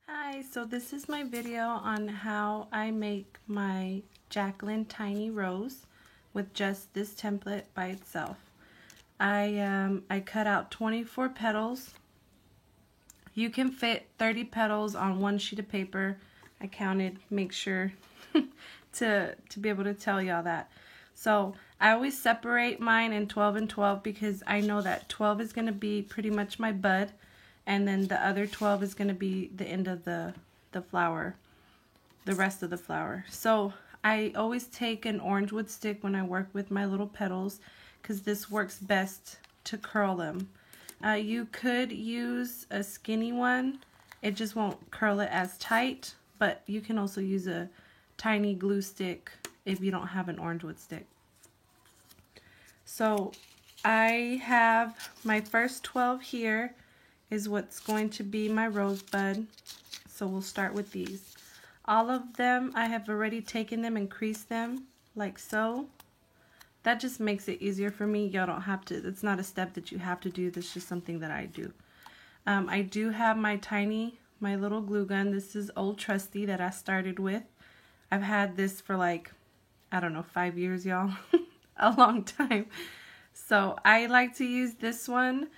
Hi, so this is my video on how I make my Jacqueline Tiny Rose with just this template by itself. I cut out 24 petals. You can fit 30 petals on one sheet of paper. I counted, make sure to be able to tell y'all that. So I always separate mine in 12 and 12 because I know that 12 is going to be pretty much my bud, and then the other 12 is going to be the end of the flower, the rest of the flower. So I always take an orange wood stick when I work with my little petals because this works best to curl them. You could use a skinny one, it just won't curl it as tight, but you can also use a tiny glue stick if you don't have an orange wood stick. So I have my first 12 here is what's going to be my rosebud. So we'll start with these. All of them, I have already taken them and creased them like so. That just makes it easier for me. Y'all don't have to, it's not a step that you have to do. That's just something that I do. I do have my little glue gun. This is Old Trusty that I started with. I've had this for like, I don't know, 5 years, y'all. A long time. So I like to use this one,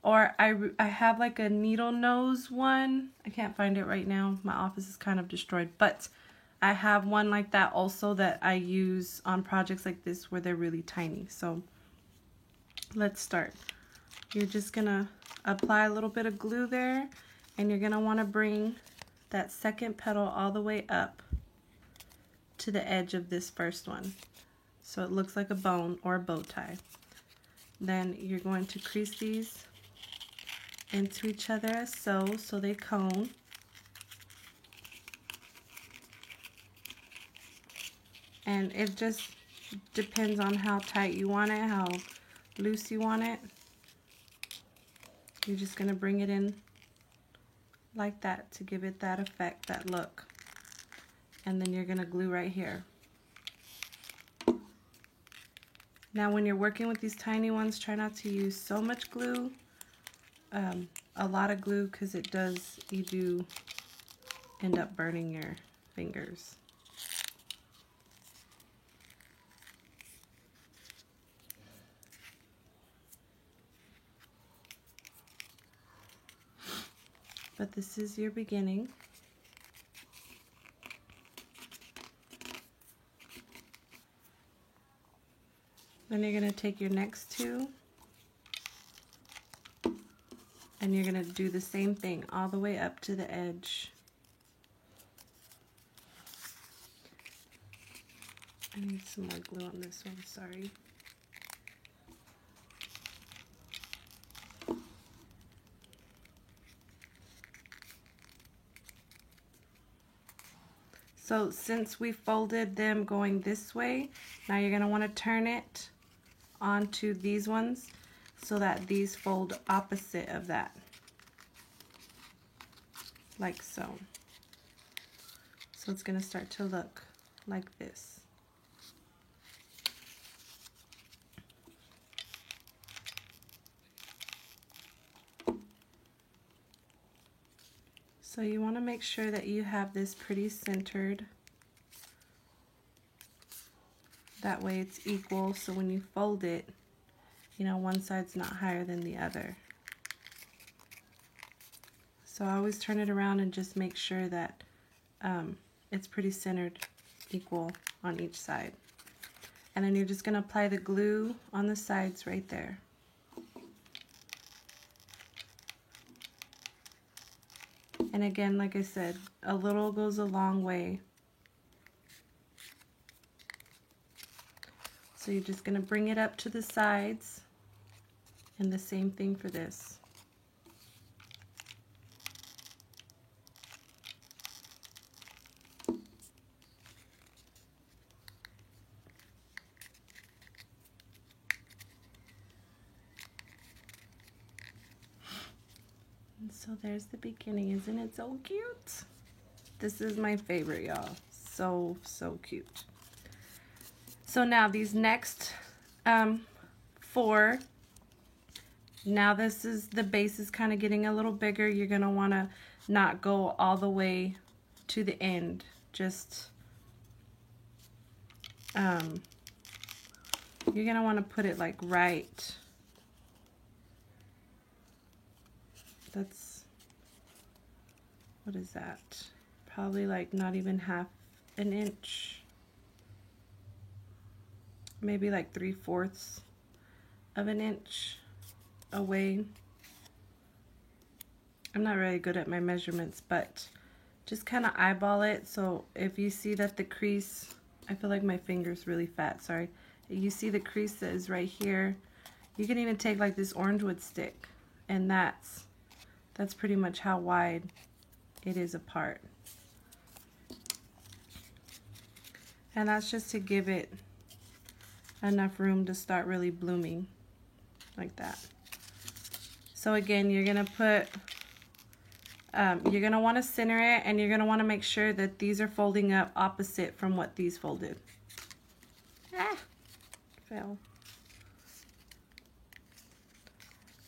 or I have like a needle nose one. I can't find it right now. My office is kind of destroyed, but I have one like that also that I use on projects like this where they're really tiny. So let's start. You're just gonna apply a little bit of glue there, and you're gonna want to bring that second petal all the way up to the edge of this first one, so it looks like a bone or a bow tie. Then you're going to crease these into each other as so they cone. And it just depends on how tight you want it, how loose you want it. You're just going to bring it in like that to give it that effect, that look. And then you're going to glue right here. Now when you're working with these tiny ones, try not to use so much glue, a lot of glue, because you do end up burning your fingers. But this is your beginning. Then you're going to take your next two and you're going to do the same thing all the way up to the edge. I need some more glue on this one, sorry. So since we folded them going this way, now you're going to want to turn it onto these ones so that these fold opposite of that, like so. So it's going to start to look like this. So you want to make sure that you have this pretty centered. That way it's equal, so when you fold it, you know, one side's not higher than the other. So I always turn it around and just make sure that it's pretty centered, equal on each side. And then you're just going to apply the glue on the sides right there. And again, like I said, a little goes a long way. So you're just going to bring it up to the sides, and the same thing for this. And so there's the beginning. Isn't it so cute? This is my favorite, y'all. So, so cute. So now these next 4, now this is, the base is kind of getting a little bigger. You're going to want to not go all the way to the end. Just you're gonna want to put it like right. That's, what is that? Probably like not even half an inch. Maybe like 3/4 of an inch away. I'm not really good at my measurements, but just kind of eyeball it. So if you see that the crease, I feel like my finger's really fat, sorry. You see the crease that is right here, you can even take like this orange wood stick, and that's pretty much how wide it is apart. And that's just to give it enough room to start really blooming like that. So again, you're gonna put, you're gonna want to center it, and you're gonna want to make sure that these are folding up opposite from what these folded. Ah, fell.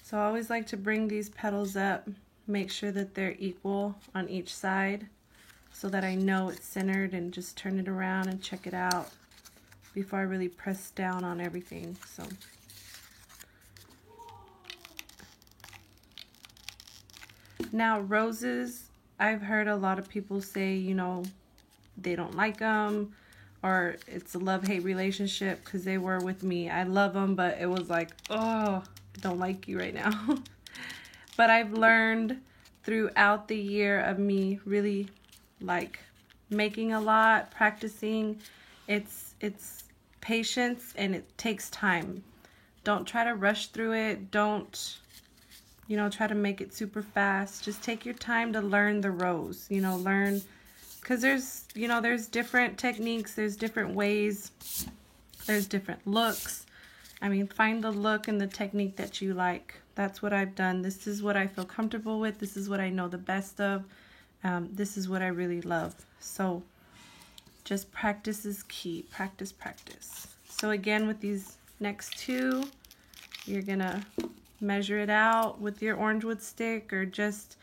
So I always like to bring these petals up, make sure that they're equal on each side so that I know it's centered, and just turn it around and check it out before I really press down on everything. So now roses, I've heard a lot of people say, you know, they don't like them, or it's a love-hate relationship, because they were with me. I love them, but it was like, oh, I don't like you right now. But I've learned throughout the year of me really like making a lot, practicing, it's patience, and it takes time. Don't try to rush through it. Don't, you know, try to make it super fast. Just take your time to learn the rose, you know, learn, because there's, you know, there's different techniques, there's different ways, there's different looks. I mean, find the look and the technique that you like. That's what I've done. This is what I feel comfortable with. This is what I know the best of. This is what I really love. So just practice is key. Practice, practice. So again, with these next two, you're gonna measure it out with your orange wood stick, or just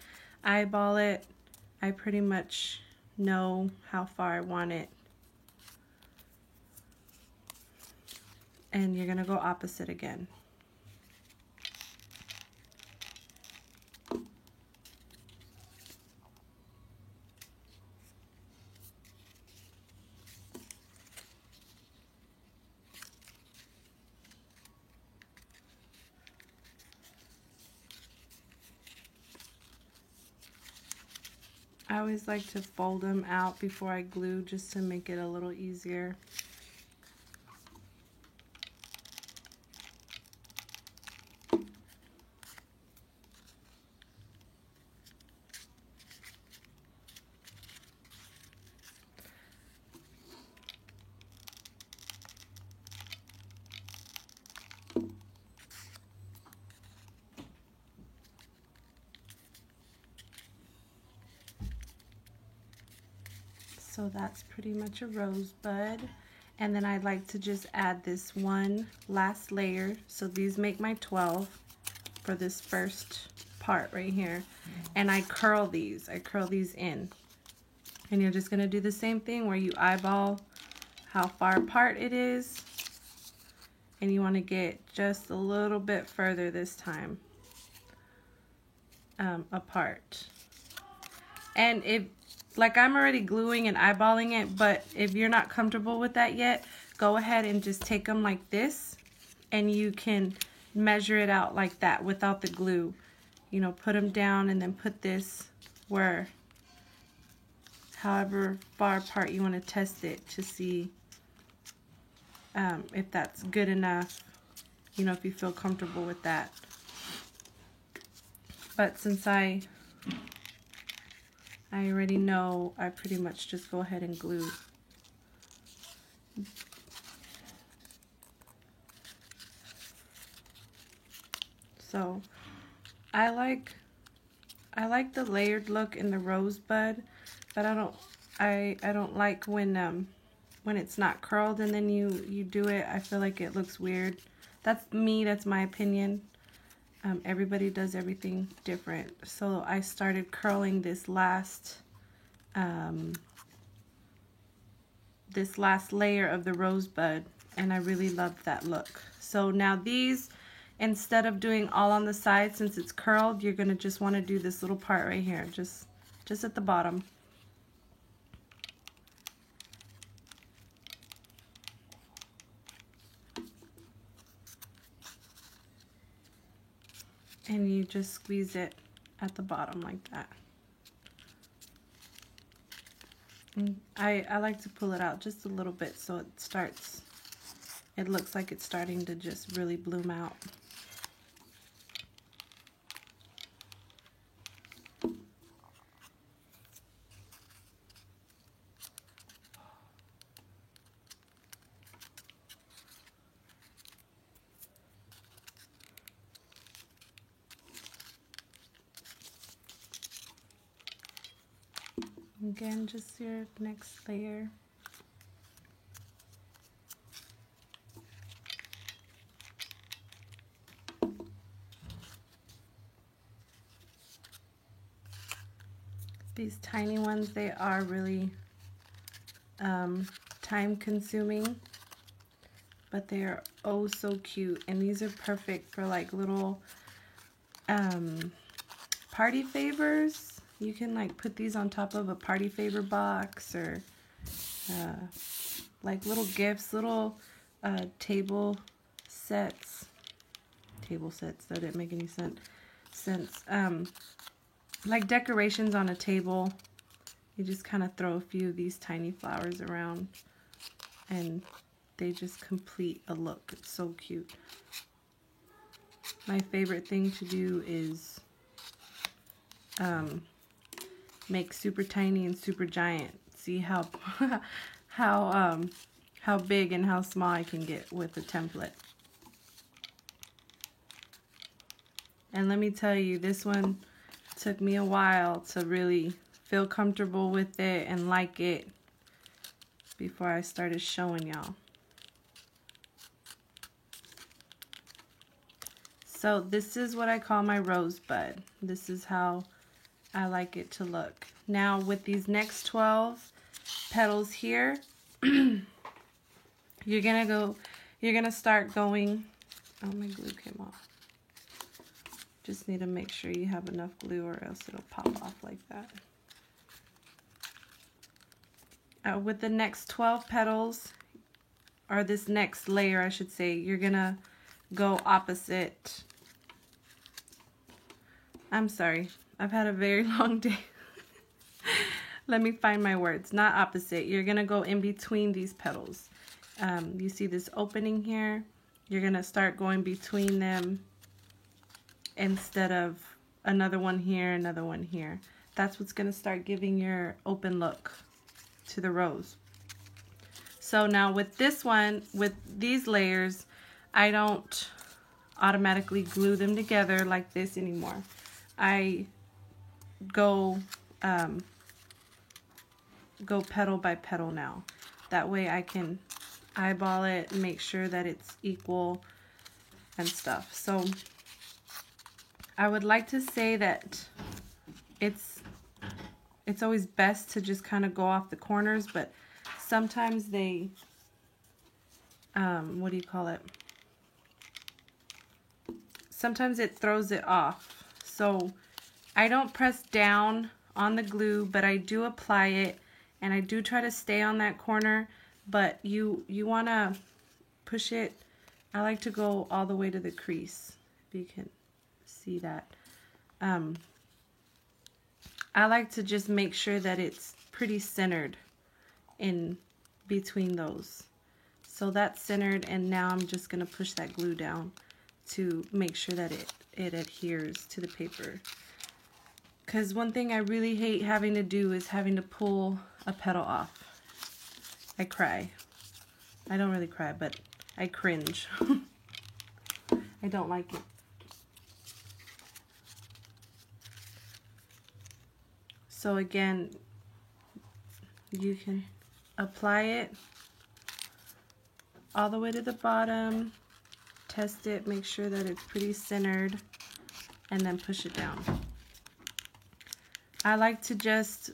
eyeball it. I pretty much know how far I want it. And you're gonna go opposite again. I always like to fold them out before I glue, just to make it a little easier. So that's pretty much a rosebud. And then I'd like to just add this one last layer. So these make my 12 for this first part right here. And I curl these in. And you're just gonna do the same thing where you eyeball how far apart it is. And you wanna get just a little bit further this time apart. And if, like, I'm already gluing and eyeballing it, but if you're not comfortable with that yet, go ahead and just take them like this, and you can measure it out like that without the glue. You know, put them down and then put this where, however far apart you want to test it to see if that's good enough, you know, if you feel comfortable with that. But since I already know, I pretty much just go ahead and glue. So I like the layered look in the rosebud, but I don't like when it's not curled and then you do it. I feel like it looks weird. That's me, that's my opinion. Everybody does everything different. So I started curling this last layer of the rosebud, and I really loved that look. So now these, instead of doing all on the side, since it's curled, you're gonna just want to do this little part right here, just at the bottom. And you just squeeze it at the bottom like that. And I like to pull it out just a little bit so it looks like it's starting to just really bloom out. Again, just your next layer. These tiny ones, they are really time consuming, but they are oh so cute, and these are perfect for like little party favors. You can like put these on top of a party favor box, or like little gifts, little table sets. That didn't make any sense. Like decorations on a table. You just kind of throw a few of these tiny flowers around, and they just complete a look. It's so cute. My favorite thing to do is make super tiny and super giant. See how how big and how small I can get with a template. And let me tell you, this one took me a while to really feel comfortable with it and like it before I started showing y'all. So this is what I call my rosebud. This is how I like it to look. Now with these next 12 petals here, you're gonna start going, oh, my glue came off. Just need to make sure you have enough glue or else it'll pop off like that. With the next 12 petals, or this next layer I should say, you're gonna go opposite. I'm sorry, I've had a very long day. Let me find my words. Not opposite. You're gonna go in between these petals. You see this opening here? You're gonna start going between them instead of another one here, another one here. That's what's gonna start giving your open look to the rose. So now with this one, with these layers, I don't automatically glue them together like this anymore. I go petal by petal now. That way I can eyeball it and make sure that it's equal and stuff. So I would like to say that it's always best to just kind of go off the corners, but sometimes they, what do you call it? Sometimes it throws it off. So I don't press down on the glue, but I do apply it, and I do try to stay on that corner, but you want to push it. I like to go all the way to the crease, if you can see that. I like to just make sure that it's pretty centered in between those. So that's centered, and now I'm just going to push that glue down to make sure that it adheres to the paper. Because one thing I really hate having to do is having to pull a petal off. I cry. I don't really cry, but I cringe. I don't like it. So again, you can apply it all the way to the bottom, test it, make sure that it's pretty centered, and then push it down. I like to just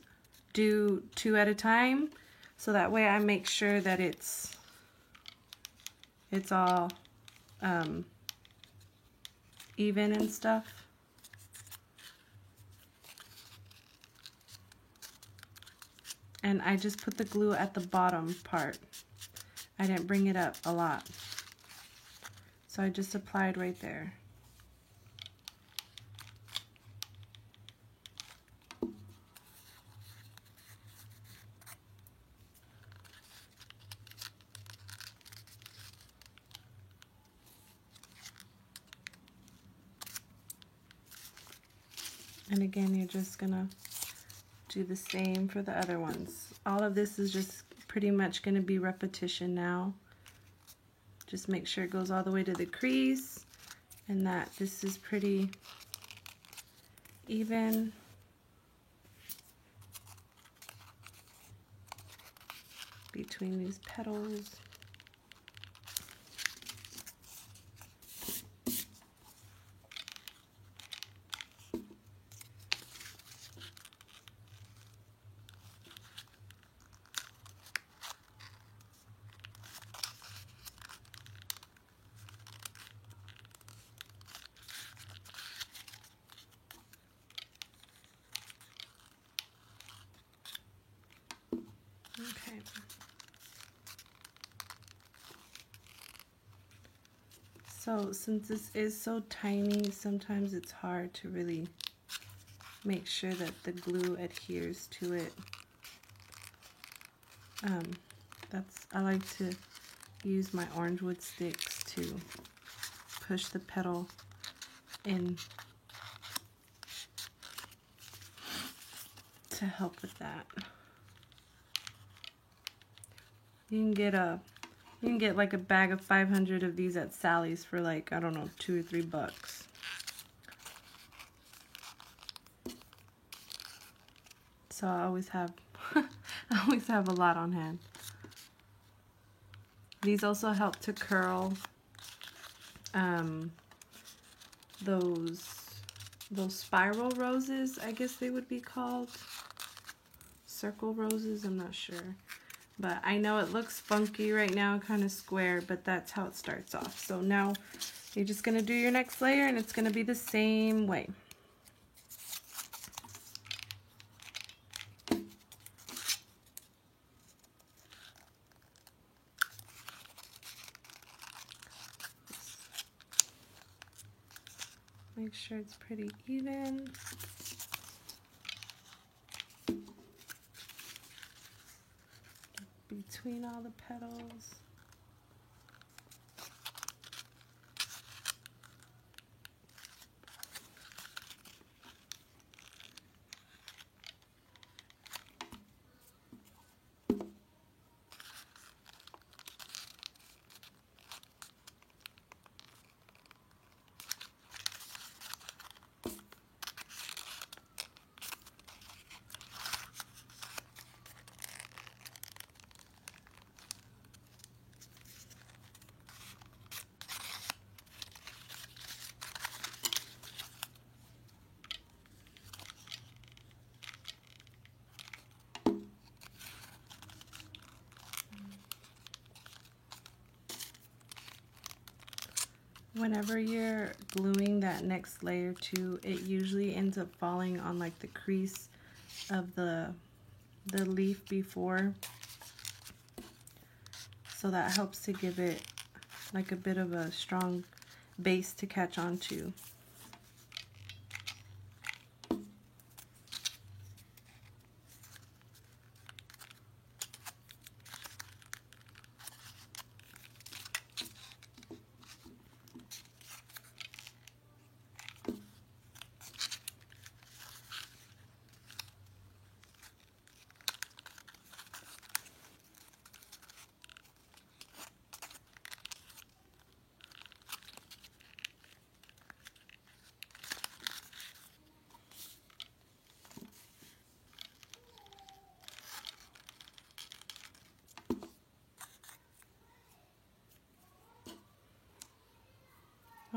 do 2 at a time, so that way I make sure that it's all even and stuff. And I just put the glue at the bottom part. I didn't bring it up a lot. So I just applied right there. And again, you're just gonna do the same for the other ones. All of this is just pretty much gonna be repetition now. Just make sure it goes all the way to the crease and that this is pretty even. Between these petals. Okay. So since this is so tiny, sometimes it's hard to really make sure that the glue adheres to it. I like to use my orange wood sticks to push the petal in to help with that. You can get like a bag of 500 of these at Sally's for like, I don't know, $2 or $3. So I always have I always have a lot on hand. These also help to curl those spiral roses, I guess they would be called. Circle roses, I'm not sure. But I know it looks funky right now, kind of square, but that's how it starts off. So now you're just going to do your next layer and it's going to be the same way. Make sure it's pretty even. Between all the petals. Whenever you're gluing that next layer too, it usually ends up falling on like the crease of the leaf before. So that helps to give it like a bit of a strong base to catch on to.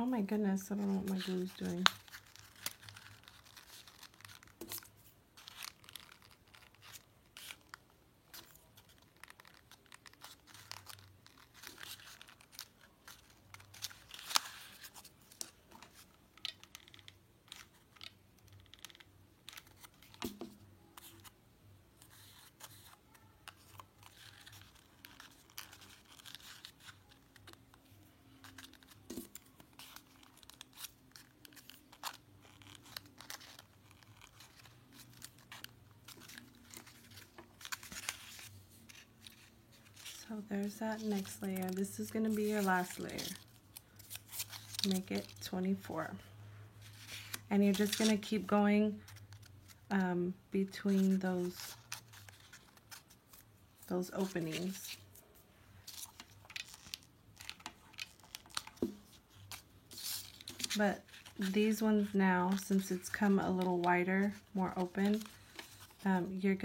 Oh my goodness, I don't know what my glue is doing. there's that next layer. This is going to be your last layer. Make it 24. And you're just going to keep going between those openings. But these ones now, since it's come a little wider, more open, you're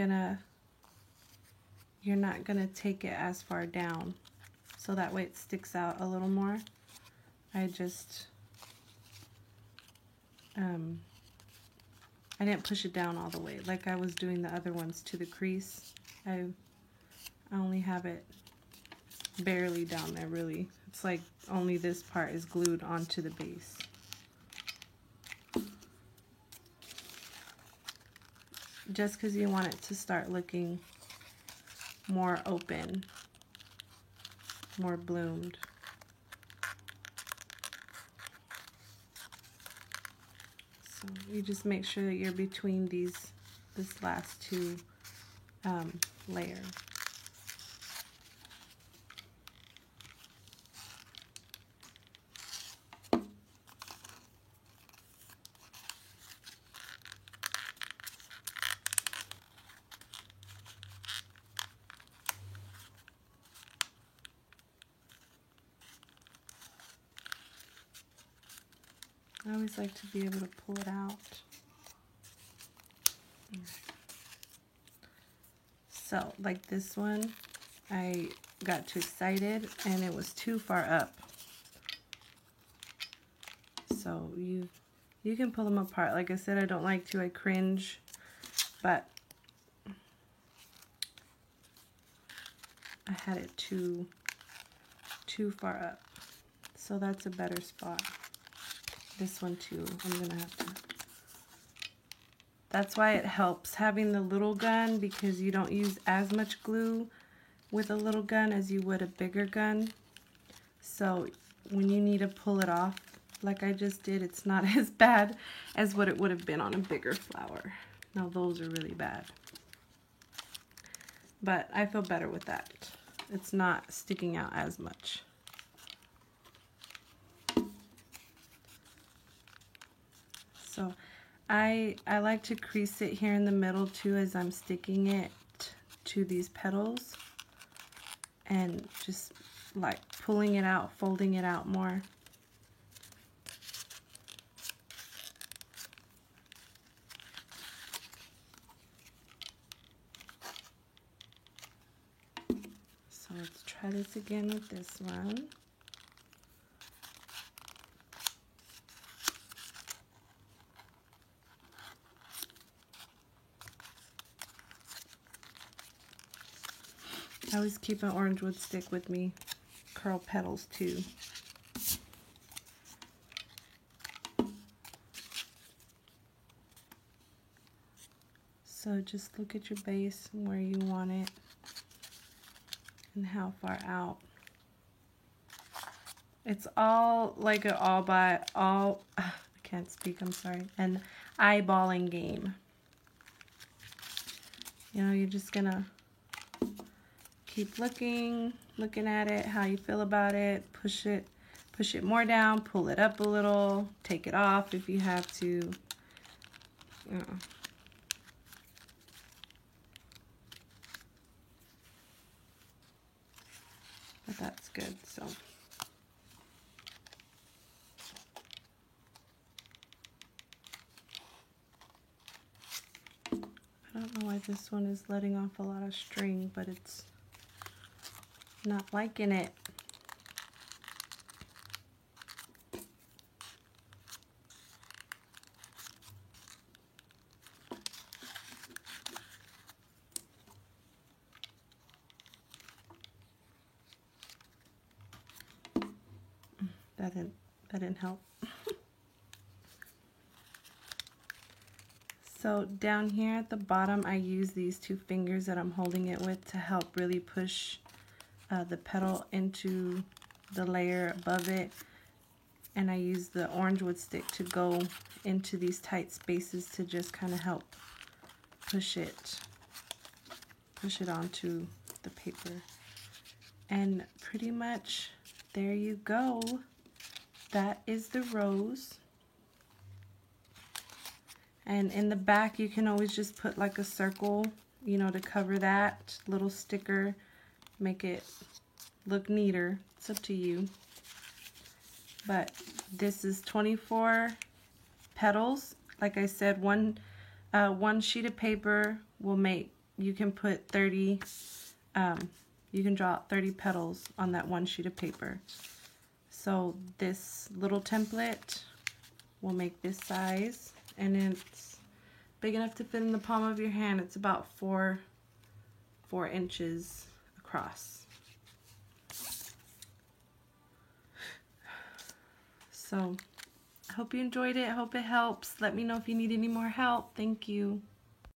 not gonna take it as far down, so that way it sticks out a little more. I just I didn't push it down all the way like I was doing the other ones to the crease. I only have it barely down there, really. It's like only this part is glued onto the base. Just because you want it to start looking more open, more bloomed. So you just make sure that you're between this last two layers. I always like to be able to pull it out. So, like this one, I got too excited and it was too far up. So you can pull them apart. Like I said, I don't like to, I cringe, but I had it too far up. So that's a better spot. This one too, I'm gonna have to. That's why it helps having the little gun, because you don't use as much glue with a little gun as you would a bigger gun. So when you need to pull it off, like I just did, it's not as bad as what it would have been on a bigger flower. Now those are really bad. But I feel better with that. It's not sticking out as much. So I like to crease it here in the middle too as I'm sticking it to these petals, and just like pulling it out, folding it out more. So let's try this again with this one. I always keep an orange wood stick with me, curl petals too. So just look at your base and where you want it and how far out. It's all like I can't speak, I'm sorry, an eyeballing game. You know, you're just gonna keep looking at it, how you feel about it, push it more down, pull it up a little, take it off if you have to, you know. But that's good, so. I don't know why this one is letting off a lot of string, but it's not liking it. That didn't help. So down here at the bottom, I use these two fingers that I'm holding it with to help really push the petal into the layer above it. And I use the orange wood stick to go into these tight spaces to just kind of help push it onto the paper. And pretty much there you go. That is the rose. And in the back you can always just put like a circle, you know, to cover that little sticker, make it look neater. It's up to you. But this is 24 petals. Like I said, one sheet of paper will make, you can put 30, you can draw out 30 petals on that one sheet of paper. So this little template will make this size, and it's big enough to fit in the palm of your hand. It's about 4 inches across. So I hope you enjoyed it. I hope it helps. Let me know if you need any more help. Thank you.